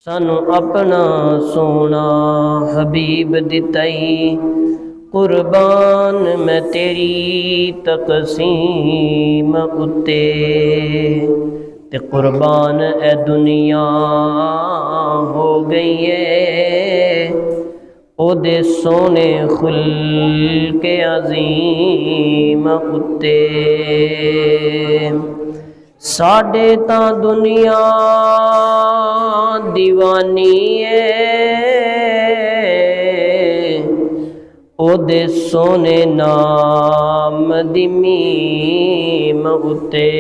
سانو اپنا سونا حبیب دتائی، قربان میں تیری تقسیم اتے، تے قربان اے دنیا ہو گئی ہے او دے سونے خلق عظیم اتے۔ ساڈے تاں دنیا دیوانی ہے او دے سونے نام دی میم اتے۔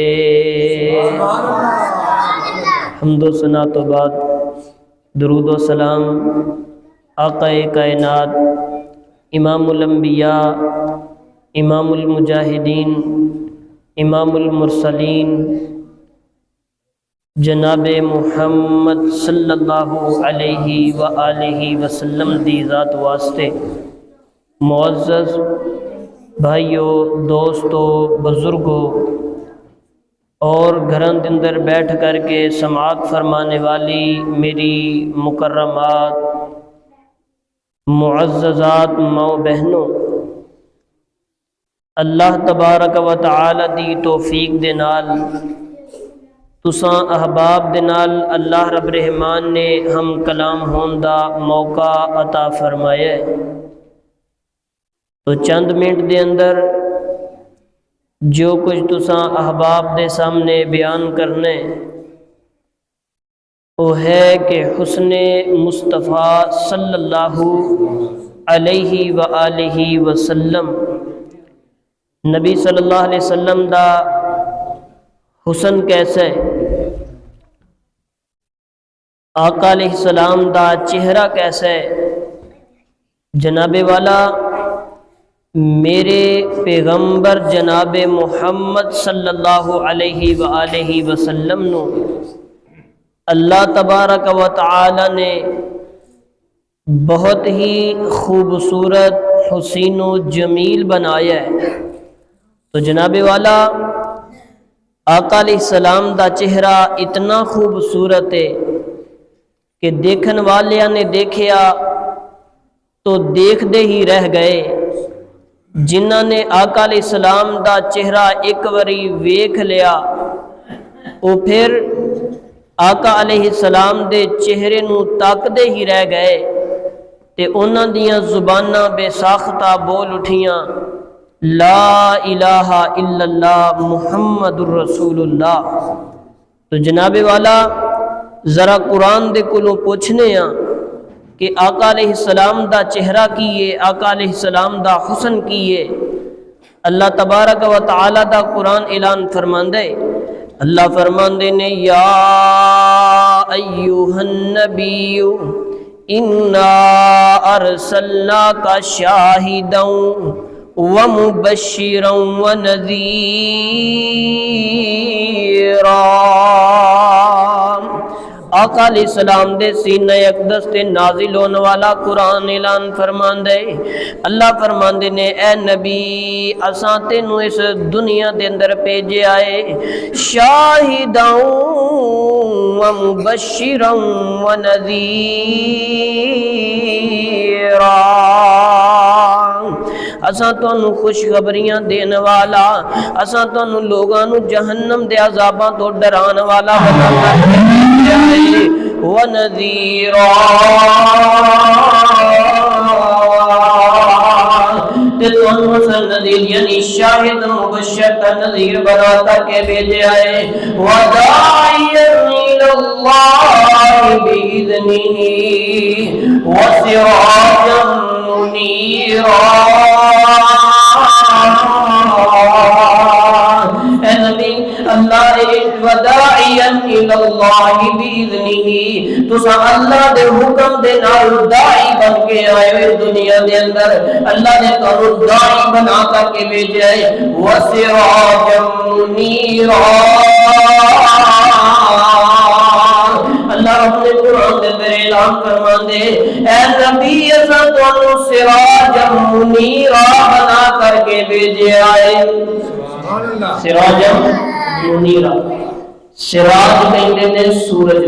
حمد و ثنا تو بعد درود و سلام آقا کائنات، امام الانبیاء، امام المجاہدین، امام المرسلین، جناب محمد صلی اللہ علیہ وآلہ وسلم دی ذات واسطے۔ معزز بھائیو، دوستو، بزرگو اور گھراں دے اندر بیٹھ کر کے سماعت فرمانے والی میری مکرمات معززات ماں بہنوں، اللہ تبارک و تعالی دی توفیق دے نال تساں احباب دے نال اللہ رب رحمان نے ہم کلام ہون دا موقع عطا فرمایا ہے۔ تو چند منٹ دے اندر جو کچھ تساں احباب دے سامنے بیان کرنے وہ ہے کہ حسن مصطفیٰ صلی اللہ علیہ وآلہ وسلم، نبی صلی اللہ علیہ وسلم دا حسن کیسا ہے، آقا علیہ السلام دا چہرہ کیسا ہے۔ جناب والا میرے پیغمبر جناب محمد صلی اللہ علیہ وآلہ وسلم نو اللہ تبارک و تعالی نے بہت ہی خوبصورت، حسین و جمیل بنایا ہے۔ تو جناب والا آقا علیہ السلام دا چہرہ اتنا خوبصورت ہے کہ دیکھن والیاں نے دیکھیا تو دیکھ دے ہی رہ گئے۔ جنہاں نے آقا علیہ السلام دا چہرہ ایک واری ویکھ لیا وہ پھر آقا علیہ السلام دے چہرے نو تک دے ہی رہ گئے تے انہاں دیاں زباناں بے ساختہ بول اٹھیاں، لا الہ الا اللہ محمد الرسول اللہ۔ تو جناب والا ذرا قرآن دے کولوں پوچھنے ہاں کہ آقا علیہ السلام دا چہرہ کیے، آقا علیہ السلام دا حسن کیے۔ اللہ تبارک و تعالی دا قرآن اعلان فرماندے، اللہ فرماندے نے یا ایھا النبی انا ارسلناک شاہدا ومبشرا ونذیرا۔ آقا علیہ السلام دے سینہ اقدس تے نازل ہونے والا قرآن اعلان فرماندے، اللہ فرماندے نے اے نبی اساں تینو اس دنیا دے اندر بھیجے آئے شاہدا ومبشرا ونذیرا، اساں تانوں خوشخبریاں دین والا، اساں تانوں لوگاں نو جہنم دے عذاباں تو ڈران والا بنا کر وَنَذِيرًا، تے تانوں اساں نذیر یعنی شاہد مبشر تا نذیر بنا کر کے بھیجے آئے، وَدَاعِيًا إِلَى اللَّهِ بِإِذْنِهِ وَسِرَاجًا مُنِيرًا۔ اے نبی اللہ وداعیا الی اللہ باذنہ، تساں اللہ دے حکم دے نال داعی بن کے آئے ہوئے دنیا دے اندر، اللہ نے تانوں داعی بنا کر کے بھیجا ہے، وسراجا منیرا۔ اللہ اپنے قرآن دے اندر اعلان فرماندے اے نبی اساں تانوں سراجا منیرا بنا کر کے بھیجے آئے۔ سراجا منیرا، سراج کہندے نے سورج،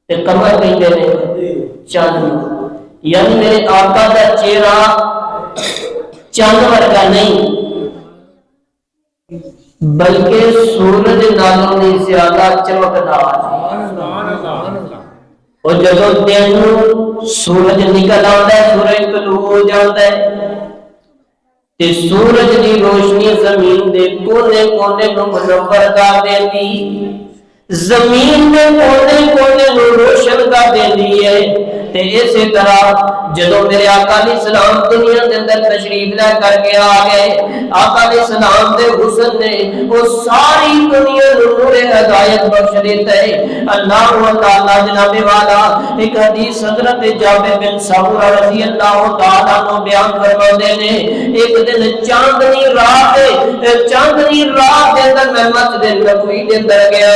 تے قمر کہندے نے چند، یعنی میرے آقا دا چہرہ چند ورگا نہیں بلکہ سورج نالوں بھی زیادہ چمکدار ہے۔ اور جب دن سورج نکل آتا ہے، سورج طلوع ہو جاتا ہے تے سورج کی روشنی زمین دے کونے کونے نو منور کر دیندی، زمین دے کونے کونے نو روشن کر دیندی ہے۔ تے اسی طرح جدوں میرے آقا علیہ السلام دنیا دے اندر تشریف لے کر کے آ گئے، آقا علیہ السلام دے حسن نے وہ ساری دنیا نو نور ہدایت بخش دیتا ہے۔ اللہ تعالی جناب والا ایک حدیث حضرت جابر بن سمرہ رضی اللہ تعالی عنہ بیان فرماتے ہیں، ایک دن چاندنی رات دے اندر میں مسجد نبوی دے اندر گیا،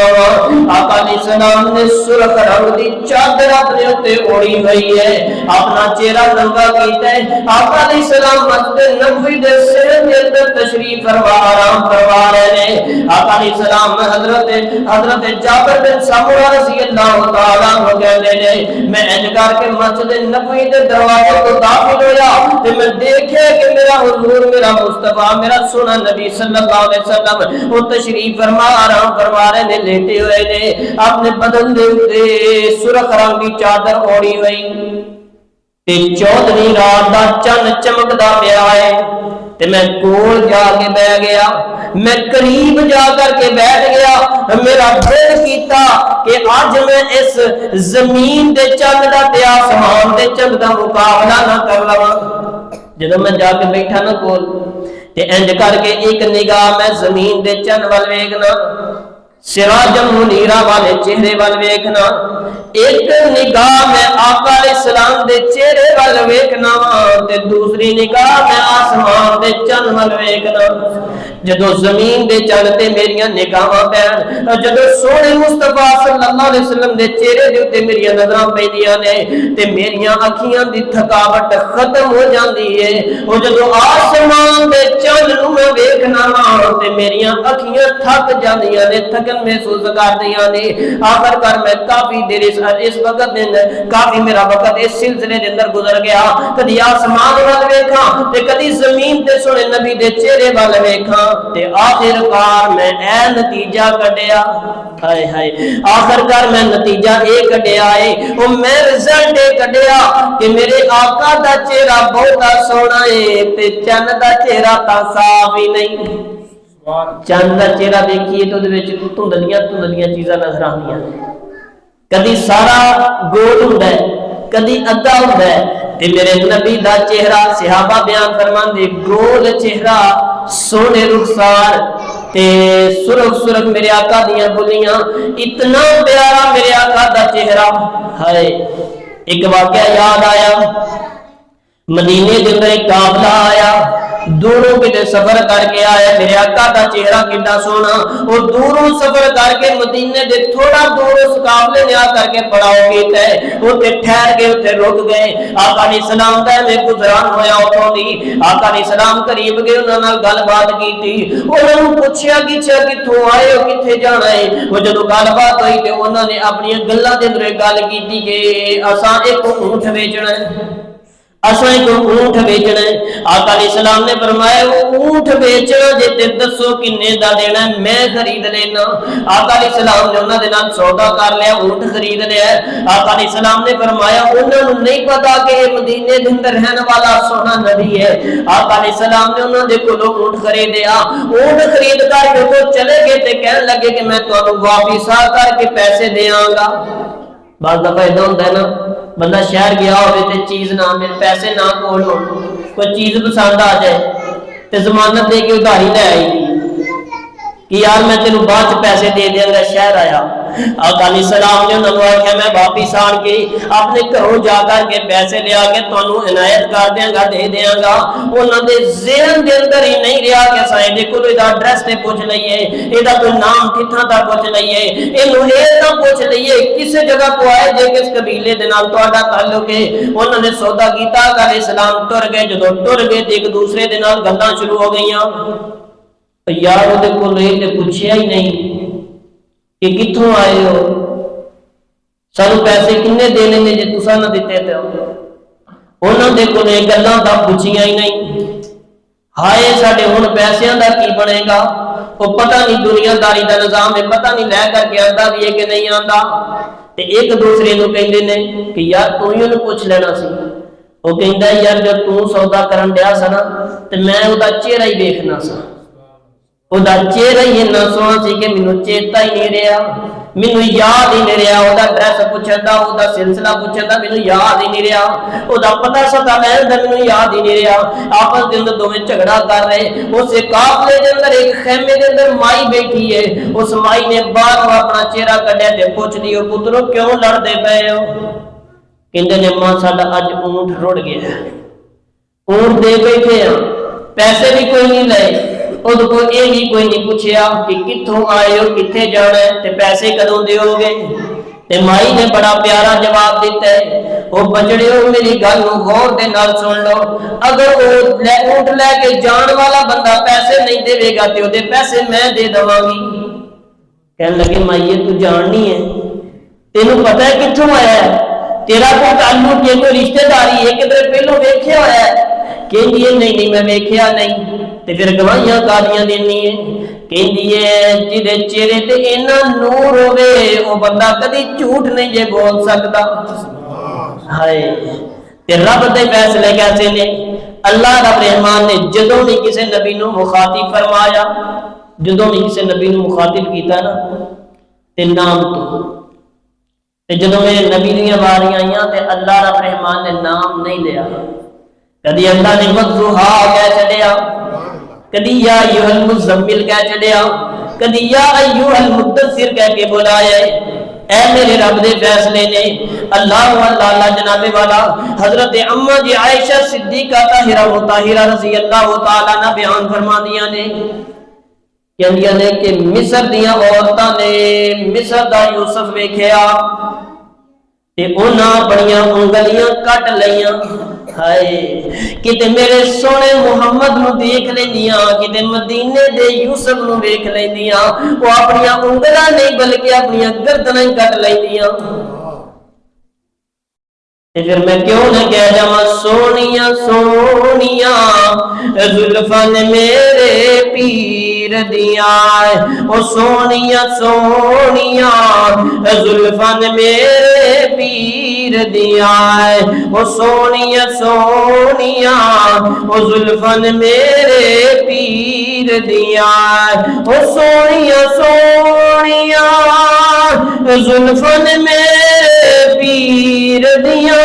آقا علیہ السلام نے سرخ رنگ دی چادر اپنے اوتے اوڑھی ہوئی ہے، اپنا چہرہ ننگا کیتا ہے۔ آقا علیہ السلام مسجد نبوی دے سر دے اندر تشریف فرما آرام فرما رہے ہیں۔ آقا علیہ السلام حضرت جابر بن سمرہ رضی اللہ تعالیٰ عنہ کہتے ہیں، میں انج کر کے مسجد نبوی دے دروازے کو داخل ہویا تے میں دیکھے کہ میرا حضور، میرا مصطفیٰ، میرا سونا نبی صلی اللہ علیہ وسلم وہ تشریف فرما آرام فرما رہے نے، لیٹے ہوئے نے، اپنے بدن دے اوتے سرخ رنگ کی چادر اوڑھی ہوئی تے 14ویں رات دا چن چمکدا پیا ہے۔ تے میں کول جا کے بیٹھ گیا، میں قریب جا کر کے بیٹھ گیا، میرا دل کیتا کہ آج میں اس زمین دے چند دا تے آسمان دے چند دا مقابلہ نہ کر لواں۔ جدوں میں جا کے بیٹھا نا کول تے انج کر کے ایک نگاہ میں زمین دے چند ول ویکھنا، سراجم منیرہ والے چہرے وال ویکھنا، ایک نگاہ میں آقا علیہ السلام دے چہرے وال ویکھنا تے دوسری نگاہ میں آسمان دے چن وال ویکھنا۔ جدو زمین دے چن تے میریاں نگاہاں پین، جدو سونے مصطفیٰ صلی اللہ علیہ وسلم دے چہرے دے تے میریاں نظراں پیندیاں نے تے میریاں اکھیاں دی تھکاوٹ ختم ہو جاندی ہے۔ او جدو آسمان دے چن نو میں ویکھنا تے میریاں اکھیاں تھک جاندیاں نے، تھکن محسوس کردیاں نے۔ آخر کر میں کافی دیر اس وقت دے اندر کافی میرا وقت اس سلسلے دے اندر گزر گیا، کدی آسمان وال ویکھاں تے کدی زمین تے سونے نبی دے چہرے وال ویکھاں تے آخر کار میں اے نتیجہ کڈیا، ہائے ہائے آخر کار میں نتیجہ اے کڈیا ہے، او میں رزلٹ اے کڈیا کہ میرے آقا دا چہرہ بہت سونا ہے تے چن دا چہرہ تا صاف ہی نہیں۔ چند کا چہرہ دیکھیے تو دھندلیاں چیزاں نظر آندیاں نے، کدی سارا گول ہوندا ہے، کدی ادھا ہوندا ہے تے میرے نبی دا چہرہ صحابہ بیان فرماندے گول چہرہ، سونے رخسار تے سرخ میرے آقا دیاں بولیاں، اتنا پیارا میرے آقا دا چہرہ۔ ہائے ایک واقعہ یاد آیا، مدینے دے اندر ایک قافلہ آیا، دوروں کتے سفر کر کے آیا، میرے آقا دا چہرہ کتنا سونا، وہ دوروں سفر کر کے مدینے دے تھوڑا دور اس قافلے نے آ کر کے پڑاؤ کیتا ہے، وہ تے ٹھہر گئے، تے رک گئے۔ آقا علیہ السلام دا میں گزران ہویا اتوں دی، آقا علیہ السلام قریب گئے، انہاں نال گل بات کیتی، انہاں نوں پوچھیا کتھوں آئے ہو، کتھے جانا ہے؟ وہ جدوں گل بات ہوئی تے انہاں نے اپنی گلاں دے اندر گل کیتی کہ اساں ایک اونٹ بیچنا ہے، اساں ایک اونٹ بیچنا ہے۔ آقا علیہ السلام نے فرمایا وہ اونٹ بیچنا جے تے دسو کنے دا دینا ہے، میں خرید لینا۔ آقا علیہ السلام نے انہاں دے نال سودا کر لیا، اونٹ خرید لیا۔ آقا علیہ السلام نے فرمایا انہاں نوں نہیں پتا کہ یہ مدینے دے اندر رہن والا سونا نبی ہے۔ آقا علیہ السلام نے انہاں دے کولوں اونٹ خریدیا، اونٹ خرید کر کے وہ چلے گئے تے کہن لگے کہ میں تانوں واپس آ کر کے پیسے دیاں گا۔ بعض دفعہ ایسا ہوتا ہے نا، بندہ شہر گیا ہوئے تے چیز نہ مل، پیسے نہ کول ہو، کوئی چیز پسند آ جائے تے ضمانت دے کے ادھاری لے آئی کہ یار میں تینوں بعد پیسے دے دیاں گا، شہر آیا۔ آقا علیہ السلام نے انہوں نے آخیا میں واپس آن کے اپنے گھروں جا کر کے پیسے لیا کے تانوں عنایت کر دیاں گا، دے دیاں گا۔ انہوں نے ذہن دے اندر ہی نہیں رہا کہ سائیں دے کولوں دا ایڈریس تے پوچھ لئیے، ایدا کوئی نام کتھاں دا پوچھ لئیے، اینوں اے نہ پوچھ لئیے کس جگہ کو آئے جے کس قبیلے دے نال تہاڈا تعلق ہے۔ انہوں نے سودا کیتا، آقا علیہ السلام ٹر گئے، جدوں ٹر گئے تے ایک دوسرے دے نال گلاں شروع ہو گئیاں۔ یار وہ کو لے تے پوچھیا ہی نہیں کہ کتھوں آئے ہو، سانو پیسے کنے دینے نے جے تساں نہ دتے تے انہاں دے کول یہ گلاں دا پوچھیاں ہی نہیں. ہائے ساڈے ہن پیسیاں دا کی بنے گا؟ وہ پتہ نہیں دنیا داری دا نظام ہے، پتہ نہیں لے کر کے آندا بھی ہے کہ نہیں آندا. تے ایک دوسرے نو کہندے نے کہ یار تو ہی انہوں پوچھ لینا سی. وہ کہندا یار جب تو سودا کرن دیا سا نا تے میں او دا چہرہ ہی دیکھنا سا. او دا چہرہ ہی اتنا سونا سی کہ مینوں چیتا ہی نہیں رہا، مینوں یاد ہی نہیں رہا. او دا ڈریس پوچھن دا، او دا سلسلہ پوچھن دا مینوں یاد ہی نہیں رہا. او دا پتہ ستا لین دا مینوں یاد ہی نہیں رہا. آپس دے اندر دوویں جھگڑا کر رہے. اس قافلے دے اندر ایک خیمے دے اندر مائی بیٹھی ہے. اس مائی نے باہر اپنا چہرہ کڈیا تے پوچھ دیو پترو کیوں لڑدے پئے ہو؟ کہندے نے ماں ساڈا اج اونٹ رڑ گیا، اونٹ دے بیٹھے ہیں، پیسے بھی کوئی نہیں لے. ادو کو یہ بھی کوئی نہیں پوچھیا کہ کتوں آئے ہو، کتنے جانا ہے تے پیسے کدوں دیو گے. تے مائی نے بڑا پیارا جواب دیتا ہے، وہ بچڑے ہو میری گل نو غور دے نال سن لو. اگر وہ اونٹ لے کے جان والا بندہ پیسے نہیں دے گا تے اودے پیسے میں دے دواں گی. کہنے لگے مائیے تو جاننی ہے، تینوں پتہ ہے کتوں آیا ہے، تیرا کوئی تعلق ہے، کوئی رشتہ داری ہے، کدھر پہلو ویکھیا ہوا ہے؟ کہندی ہے نہیں میں ویکھیا نہیں. تے پھر گواہیاں کادیاں دینی ہے؟ کہندی ہے جدے چہرے تے اینا نور ہوے او بندہ کدی جھوٹ نہیں جے بول سکدا. ہائے تے رب دے فیصلے کیسے نے؟ اللہ رب رحمان نے جدوں بھی کسی نبی نو مخاطب فرمایا، جدوں بھی کسی نبی نو مخاطب کیتا نا تے نام تو، تے جدوں میرے نبی دیاں واریاں آئیاں تے اللہ رب رحمان نے نام نہیں لیا. کدی اللہ نے وضحا کہہ چڑیا، کدی یا ایھا المزمل کہہ چڑیا، کدی یا ایھا المدثر کہہ کے بلایا. اے میرے رب دے فیصلے نے. اللہ اللہ جناب والا حضرت اما جی عائشہ صدیقہ طاہرہ مطہرہ رضی اللہ تعالی عنہ بیان فرما دیاں نے کہندیاں نے کہ مصر دیاں عورتاں نے مصر دا یوسف ویکھیا تے انہاں بڑیاں انگلیاں کٹ لیاں. ہائے کتے میرے سونے محمد نو دیکھ لیندیاں، کتے مدینے دے یوسف نو دیکھ لیندیاں، وہ اپنی انگلاں نہیں بلکہ اپنی گردناں کٹ لیندیاں. تے پھر میں کیوں نہ کہہ جاواں سونیاں سونیاں زلفاں میرے پیر دیاں، او سونیاں سونیاں زلفاں میرے پیر دیاں، او سونیاں سونیاں او زلفاں میرے پیر دیاں، او سونیاں سونیاں زلفاں میرے پیر دیاں.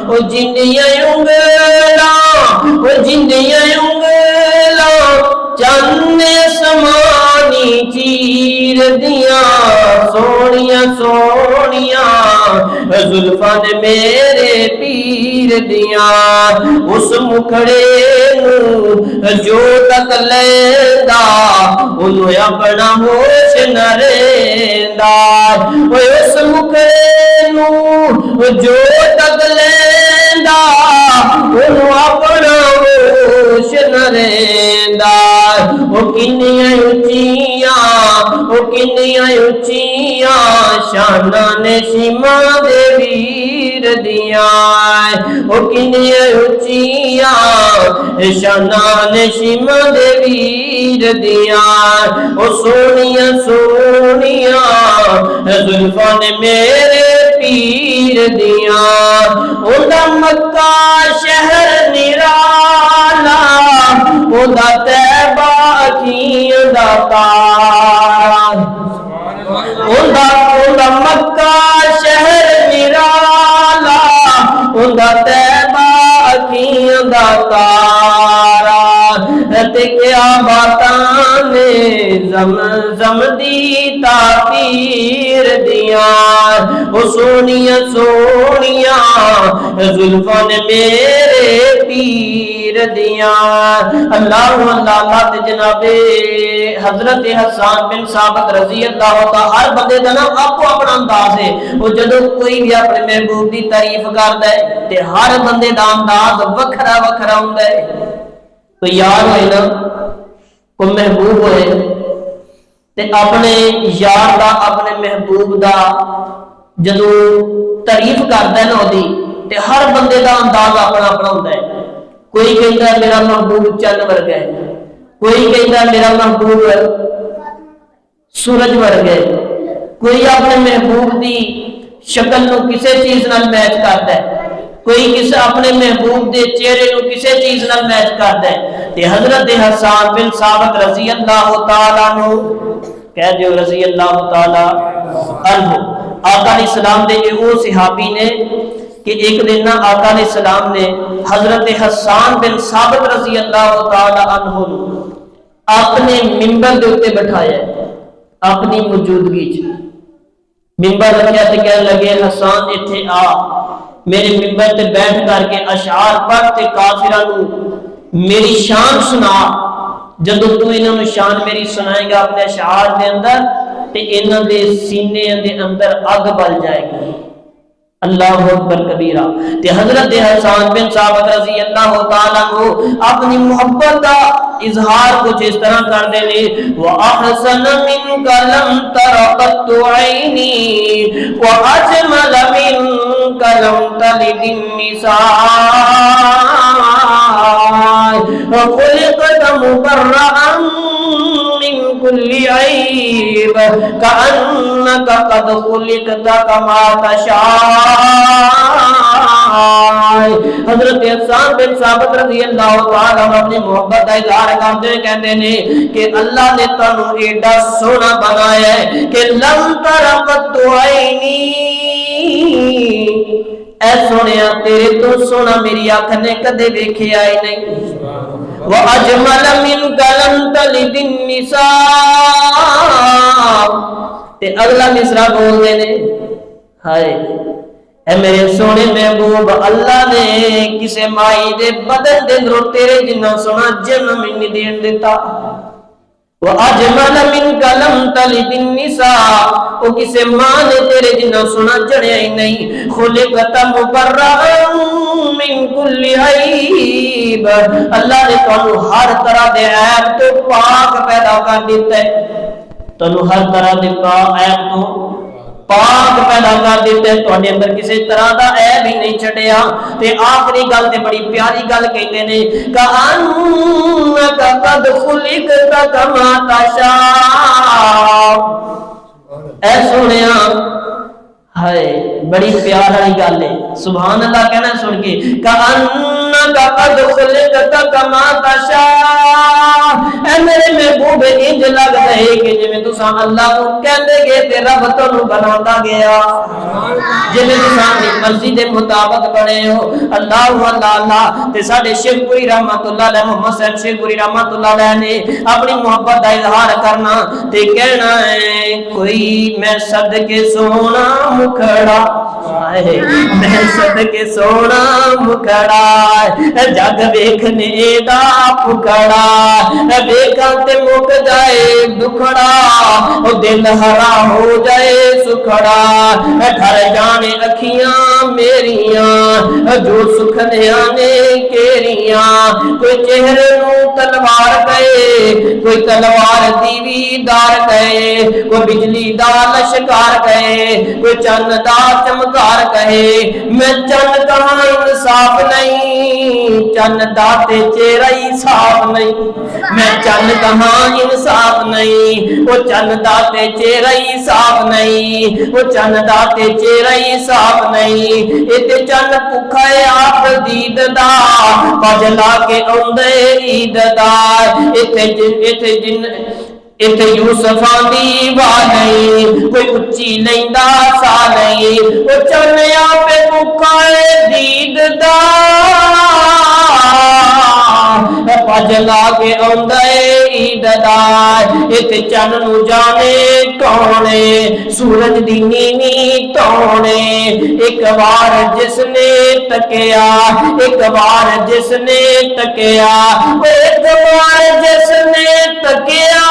او جنیاں انگلاں، او جنیاں انگلاں چانے سمانی چیر دیاں، سونیاں سونیاں زلفاں میرے پیر دیاں. اس مکھڑے نو جو تک لیندا انہوں اپنا ہوش نہ رہندا. اس مکھڑے نو جو تک لیندا انہوں اپنا ہوش نہ رہندا. او کنیاں اچیاں، او کنیاں اچیاں شاناں نے سیما دے ویر دیاں، او کنیاں اچیاں شاناں نے سیما دے ویر دیاں. او سونیاں سونیاں زلفاں میرے پیر دیاں. اوندا مکہ شہر نرالا، اوندا طیبہ اکھیاں دا تارا. اوندا مکہ شہر نرالا، اوندا طیبہ اکھیاں دا تارا. تے کیا باتاں نے زمزم دی تاثیر دیاں. او سونیاں سونیاں زلفاں میرے پیر دیاں. اللہ اللہ تے جناب حضرت حسان بن ثابت رضی اللہ تعالی. ہر بندے دا نا اپنا اپنا انداز ہے. وہ جدوں کوئی بھی اپنے محبوب دی تعریف کردا ہے تے ہر بندے دا انداز وکھرا وکھرا ہوندا ہے. کوئی یار ہوئے نا، کوئی محبوب ہوئے، تے اپنے یار دا اپنے محبوب دا جدو تعریف کردا ہے نا اودی تے ہر بندے دا انداز اپنا اپنا ہوندا ہے. کوئی کہندا ہے میرا محبوب چند ورگا ہے, کوئی کہندا ہے میرا محبوب سورج ورگا ہے, کوئی اپنے محبوب دی شکل نو کسے چیز نال میچ کردا ہے, کوئی کس اپنے محبوب دے چہرے نو کسے چیز نال میچ کردا ہے. تے حضرت حسان بن ثابت رضی اللہ تعالی عنہ کہہ دیو رضی اللہ تعالی عنہ آقا علیہ السلام دے وہ صحابی نے کہ ایک دن نا آقا علیہ السلام نے حضرت حسان بن ثابت رضی اللہ تعالی عنہ اپنے منبر دے اوپر بٹھایا اپنی موجودگی چ. منبر رکھیا تے کہنے لگے حسان ایتھے آ میرے منبر تے بیٹھ کر کے اشعار پڑھ تے کافراں نو میری شان سنا. جدوں تو انہاں نو شان میری سنائے گا اپنے اشعار دے اندر تے انہاں دے سینے دے اندر اگ بل جائے گی. اللہ اکبر کبیرہ. تے حضرت حسان بن ثابت رضی اللہ تعالیٰ عنہ اپنی محبت کا اظہار کچھ اس طرح کر دے لے وَأَحْسَنَ مِنْكَ لَمْ تَرَ قَطُّ عَيْنِي وَأَجْمَلَ مِنْكَ لَمْ تَلِدِ النِّسَاءُ وَخُلِقْتَ مُبَرَّأً من كل عيب كأنك قد خلقت كما تشاء. حضرت حسان بن ثابت رضی اللہ تعالیٰ عنہ اپنی محبت کا اظہار کرتے ہوئے کہتے ہیں کہ اللہ نے تانوں ایڈا سونا بنایا ہے کہ لم تر قط عینی, اے سونیا تیرے تو سونا میری آنکھ نے کدے ویکھیا ہی نہیں. وَأَجْمَلَ مِنْكَ لَمْ تَلِدِ النِّسَاءُ. تے اگلا مصرع بول دے نے ہائے اے میرے سونے محبوب اللہ نے کسے مائی دے بدن دے اندروں تیرے جنہ سونا جنم نہیں دین دیتا. وَأَجْمَلَ مِنْكَ لَمْ تَلِدِ النِّسَاءُ, او کسے ماں نے تیرے جنہ سونا جڑیا ہی نہیں. خُلِقْتَ مُبَرَّأً من كل عیب, اللہ نے تانوں ہر طرح دے عیب تو پاک پیدا کر دیتا ہے. تانوں ہر طرح دے عیب تو پاک پیدا کر دیتا ہے, تواڈے اندر کسی طرح دا عیب ہی نہیں چھڈیا. تے آخری گل تے بڑی پیاری گل کہندے نے کأنک قد خلقت کما تشاء. اے سونیا ہائے بڑی پیار والی گل ہے, سبحان اللہ کہنا سن کے کأنک قد خلقت کما تشاء. اے میرے محبوب انج لگدا ہے کہ جویں تساں اللہ کو کہندے گے تے رب تانوں بناوندا گیا, جویں تساں اپنی مرضی دے مطابق بنے ہو. اللہ اللہ اللہ. تے ساڈے شیخ پوری رحمت اللہ علیہ محمد صاحب شیخ پوری رحمت اللہ علیہ نے اپنی محبت دا اظہار کرنا تے کہنا ہے کوئی میں صدقے سونا مکھڑا میں صدقے سونا مکھڑا جگ ویکھنے دا پکڑا ویکھاں تے مک جائے دکھڑا او دل ہرا ہو جائے سکھڑا ٹھر جانے اکھیاں میریاں جو سکھنیاں نے کیریاں. کوئی چہرے نو تلوار کہے کوئی تلوار دیوی دار کہے کوئی بجلی دا لشکار کہے کوئی چند دا چمکار کہے. میں چند کہاں انصاف نہیں چند دا تے چہرہ ہی صاف نہیں. میں چند کہاں انصاف نہیں وہ چند دا تے چہرہ ہی صاف نہیں وہ چند دا تے چہرہ ہی صاف نہیں. اتے چند بھکھا ہے آپ دید دا پجلا کے اوندے عید دا. اتے یوسفاں دی واہ نہیں کوئی اچھی لیندا سا نہیں وہ چنیا پہ بھکھا ہے دید دا پجلا کے اوندے عید دا. اتے چن نو جانے کونے سورج دی نیوی تونے. ایک بار جس نے تکیا ایک بار جس نے تکیا ایک بار جس نے تکیا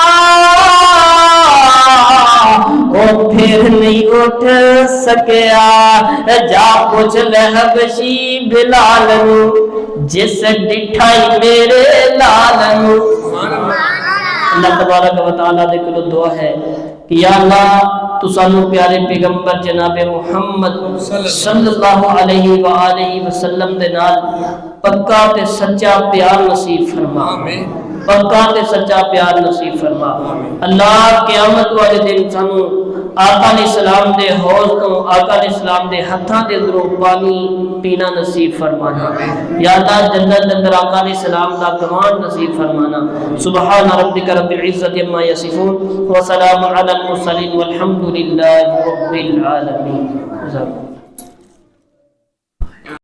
وہ پھر نہیں اٹھ سکیا. جا پوچھ لے حبشی بلال جس ڈٹھائی میرے لال. اللہ تبارک و تعالیٰ دے کولو دعا ہے کہ یا اللہ تو سانو پیارے پیغمبر جناب محمد صلی اللہ علیہ وآلہ وسلم دے نال پکا تے سچا پیار نصیب فرما، پکا تے سچا پیار نصیب فرما۔ اللہ قیامت والے دن سانو آقا علیہ السلام دے حوض تو آقا علیہ السلام دے ہتھاں دے اندروں پانی پینا نصیب فرمانا، یا اللہ جنت اندر آقا علیہ السلام دا گوان نصیب فرمانا۔ سبحان ربک رب العزت عما یصفون وسلام علی المرسلین والحمد للہ رب العالمین۔